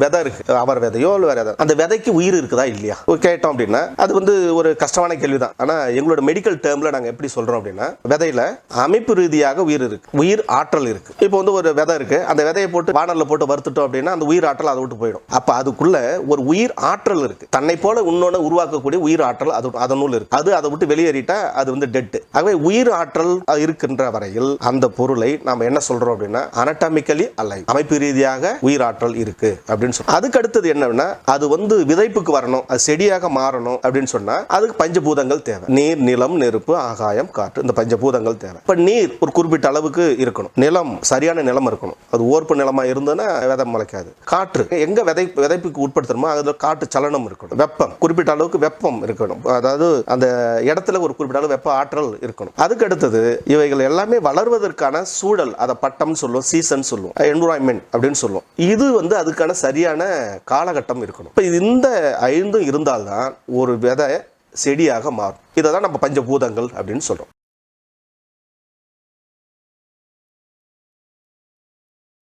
விதை இருக்கு, அவர் விதையோ இல்லை வேற ஏதாவது, அந்த விதைக்கு உயிர் இருக்குதா இல்லையா கேட்டோம் அப்படின்னா அது வந்து ஒரு கஷ்டமான கேள்விதான். ஆனா எங்களோட மெடிக்கல் டேர்ம்ல நாங்க எப்படி சொல்றோம் அப்படின்னா, விதையில அமைப்பு ரீதியாக உயிர் இருக்கு, உயிர் ஆற்றல் இருக்கு. இப்போ வந்து ஒரு விதை இருக்கு, அந்த விதையை போட்டு வானல்ல போட்டு வறுத்துட்டோம் அப்படின்னா அந்த உயிர் ஆற்றல் அதை விட்டு போயிடும். அப்ப அதுக்குள்ள ஒரு உயிர் ஆற்றல் இருக்கு, தன்னை போல இன்னொன்னு உருவாக்கக்கூடிய உயிர் ஆற்றல் அதனுள் இருக்கு. அது அதை விட்டு வெளியேறிட்டா அது வந்து டெட். ஆகவே உயிர் ஆற்றல் இருக்கின்ற வரையில் அந்த பொருளை நாம என்ன சொல்றோம் அப்படின்னா அனடாமிக்கலி அலைவ், அமைப்பு ரீதியாக உயிர் ஆற்றல் இருக்கு அப்படின்னு சொல்றோம். அதுக்கு அடுத்தது என்னன்னா, அது வந்து விதைப்புக்கு வரணும், அது செடியாக மாறணும் அப்படின்னு சொன்னா அதுக்கு பஞ்சபூதங்கள் தேவை. நீர், நிலம், நெருப்பு, ஆகாயம், காற்று, இந்த பஞ்சபூதங்கள் தேவை. இப்ப நீர் ஒரு குறிப்பிட்ட அளவுக்கு இருக்கணும், நிலம் சரியான நிலம் இருக்கணும், அது ஓர்ப்பு நிலமா இருந்ததுன்னா விதை முளைக்காது. காற்று எங்க விதைப்புக்கு உட்படுத்தணுமோ அதுல காற்று சலனம் இருக்கணும். வெப்பம் குறிப்பிட்ட அளவுக்கு வெப்பம் இருக்கணும், அதாவது அந்த இடத்துல ஒரு குறிப்பிட்ட அளவு வெப்ப ஆற்றல் இருக்கணும். அதுக்கு அடுத்தது இவைகள் எல்லாமே வளர்வதற்கான சூழல், அதை பட்டம் சொல்லுவோம், சீசன் சொல்லுவோம், என்விரான்மெண்ட் அப்படின்னு சொல்லுவோம். இது வந்து அதுக்கான சரியான காலகட்டம் இருக்கணும். இப்போ இந்த 5 இருந்தால்தான் ஒரு விதை செடியாக மாறும். இதை தான் நம்ம பஞ்சபூதங்கள் அப்படின்னு சொல்றோம்.